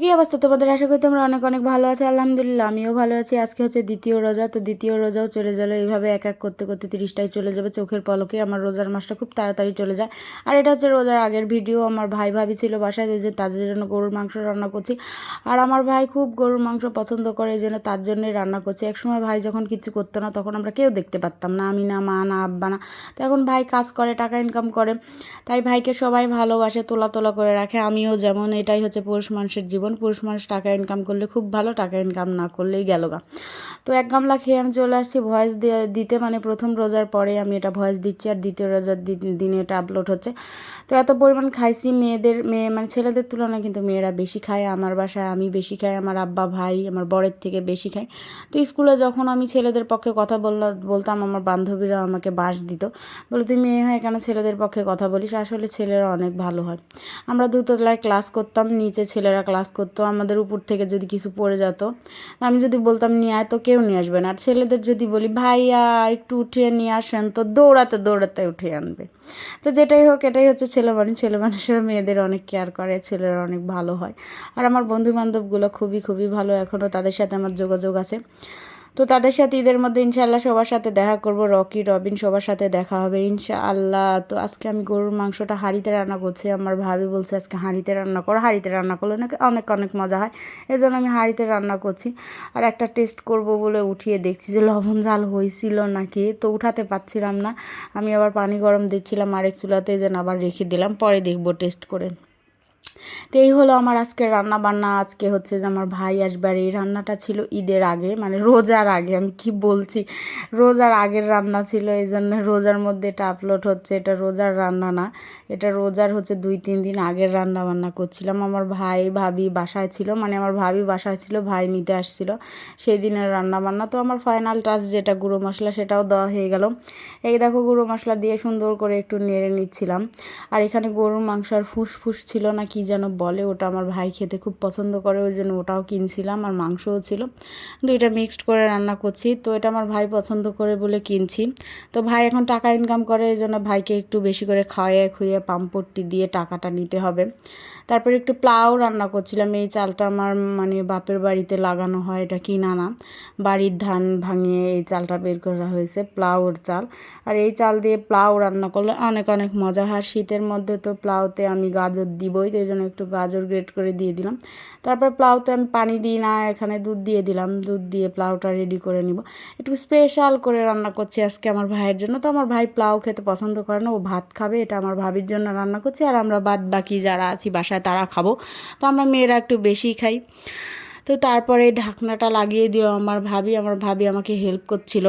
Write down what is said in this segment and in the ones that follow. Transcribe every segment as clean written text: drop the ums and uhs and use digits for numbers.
কি অবস্থা তোমাদের? আশা করি তোমরা অনেক অনেক ভালো আছো। আলহামদুলিল্লাহ আমিও ভালো আছি। আজকে হচ্ছে দ্বিতীয় রোজা, তো দ্বিতীয় রোজাও চলে গেলো। এইভাবে এক এক করতে করতে 30টাই চলে যাবে চোখের পলকে। আমার রোজার মাসটা খুব তাড়াতাড়ি চলে যায়। আর এটা হচ্ছে রোজার আগের ভিডিও। আমার ভাই ভাবি ছিল বাসায়, যে তাদের জন্য গরুর মাংস রান্না করছি। আর আমার ভাই খুব গরুর মাংস পছন্দ করে, এই জন্য তার জন্যই রান্না করছি। একসময় ভাই যখন কিছু করতো না, তখন আমরা কেউ দেখতে পারতাম না, আমি না, মা না, আব্বা না। তো এখন ভাই কাজ করে, টাকা ইনকাম করে, তাই ভাইকে সবাই ভালোবাসে, তোলা তোলা করে রাখে। আমিও যেমন। এটাই হচ্ছে পুরুষ মানুষের জীবন। পুরুষ মানুষ টাকা ইনকাম করলে খুব ভালো, টাকা ইনকাম না করলেই গেল গা। তো এক গামলা খেয়ে আমি চলে আসছি ভয়েস দিতে, মানে প্রথম রোজার পরে আমি এটা ভয়েস দিচ্ছি, আর দ্বিতীয় রোজার দিনে এটা আপলোড হচ্ছে। তো এত পরিমাণ খাইছি, মানে ছেলেদের তুলনায় কিন্তু মেয়েরা বেশি খায়। আমার বাসায় আমি বেশি খাই, আমার আব্বা ভাই আমার বরের থেকে বেশি খায়। তো স্কুলে যখন আমি ছেলেদের পক্ষে কথা বলতাম, আমার বান্ধবীরা আমাকে বাঁশ দিত, বলে তুই মেয়ে হয়ে কেন ছেলেদের পক্ষে কথা বলিস। আসলে ছেলেরা অনেক ভালো হয়। আমরা দুতলায় ক্লাস করতাম, নিচে ছেলেরা ক্লাস করতো। আমাদের উপর থেকে যদি কিছু পড়ে যেত, আমি যদি বলতাম নিয়ে আয়, তো কেউ নিয়ে আসবে না। আর ছেলেদের যদি বলি ভাইয়া একটু উঠিয়ে নিয়ে আসেন, তো দৌড়াতে দৌড়াতে উঠিয়ে আনবে। তো যেটাই হোক, এটাই হচ্ছে ছেলে মানুষের মেয়েদের অনেক কেয়ার করে, ছেলেরা অনেক ভালো হয়। আর আমার বন্ধু বান্ধবগুলো খুবই খুবই ভালো, এখনও তাদের সাথে আমার যোগাযোগ আছে। তো তাদের সাথে ঈদের মধ্যে ইনশাআল্লাহ সবার সাথে দেখা করব, রকি রবিন সবার সাথে দেখা হবে ইনশাআল্লাহ। তো আজকে আমি গরুর মাংসটা হাঁড়িতে রান্না করছি। আমার ভাবি বলছে আজকে হাঁড়িতে রান্না করো, হাঁড়িতে রান্না করলে নাকি অনেক অনেক মজা হয়, এই জন্য আমি হাঁড়িতে রান্না করছি। আর একটা টেস্ট করব বলে উঠিয়ে দেখছি যে লবণ ঝাল হয়েছিল নাকি, তো উঠাতে পারছিলাম না। আমি আবার পানি গরম দিচ্ছিলাম আরেক চুলাতে, যেন আবার রেখে দিলাম, পরে দেখবো টেস্ট করে। তো এই হলো আমার আজকের রান্না বান্না। আজকে হচ্ছে যে আমার ভাই আসবে, আর এই রান্নাটা ছিল ঈদের আগে, মানে রোজার আগে। আমি কি বলছি, রোজার আগের রান্না ছিল, এই জন্য রোজার মধ্যে এটা আপলোড হচ্ছে। এটা রোজার রান্না না, এটা রোজার হচ্ছে 2-3 দিন আগের রান্না বান্না করছিলাম। আমার ভাই ভাবি বাসায় ছিল, মানে আমার ভাবি বাসায় ছিল, ভাই নিতে আসছিল, সেই দিনের রান্না বান্না। তো আমার ফাইনাল টাচ যেটা গুঁড়ো মশলা, সেটাও দেওয়া হয়ে গেল। এই দেখো গুঁড়ো মশলা দিয়ে সুন্দর করে একটু নেড়ে নিচ্ছিলাম। আর এখানে গরুর মাংস আর ফুসফুস ছিল না কি যেন বলে, ওটা আমার ভাই খেতে খুব পছন্দ করে, ওই জন্য ওটাও কিনছিলাম, আর মাংসও ছিল। দুইটা মিক্সড করে রান্না করছি। তো এটা আমার ভাই পছন্দ করে বলে কিনছি। তো ভাই এখন টাকা ইনকাম করে, এই জন্য ভাইকে একটু বেশি করে খাওয়াইয়ে খুইয়ে পাম্পটি দিয়ে টাকাটা নিতে হবে। তারপরে একটু প্লাউ রান্না করছিলাম। এই চালটা আমার মানে বাপের বাড়িতে লাগানো হয়, এটা কিনা না, বাড়ির ধান ভাঙিয়ে এই চালটা বের করা হয়েছে, প্লাউর চাল। আর এই চাল দিয়ে প্লাউ রান্না করলে অনেক অনেক মজা হয়। শীতের মধ্যে তো প্লাউতে আমি গাজর দিবই, তো এই জন্য একটু গাজর গ্রেট করে দিয়ে দিলাম। তারপর প্লাউতে আমি পানি দিই না, এখানে দুধ দিয়ে দিলাম, দুধ দিয়ে প্লাউটা রেডি করে নিব। একটু স্পেশাল করে রান্না করছি আজকে আমার ভাইয়ের জন্য। তো আমার ভাই প্লাউ খেতে পছন্দ করে না, ও ভাত খাবে, এটা আমার ভাবির জন্য রান্না করছি। আর আমরা বাদ বাকি যারা আছি বাসায় তারা খাবো, তো আমরা মেয়েরা একটু বেশি খাই। তো তারপরে ঢাকনাটা লাগিয়ে দিল আমার ভাবি, আমার ভাবি আমাকে হেল্প করছিল।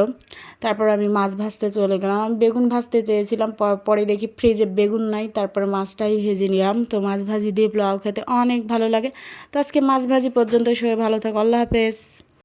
তারপর আমি মাছ ভাজতে চলে গেলাম। আমি বেগুন ভাজতে চেয়েছিলাম, পরে দেখি ফ্রিজে বেগুন নাই, তারপরে মাছটাই ভেজে নিলাম। তো মাছ ভাজি দিয়ে পোলাও খেতে অনেক ভালো লাগে। তো আজকে মাছ ভাজি পর্যন্ত, সবাই ভালো থাকো, আল্লাহ হাফেজ।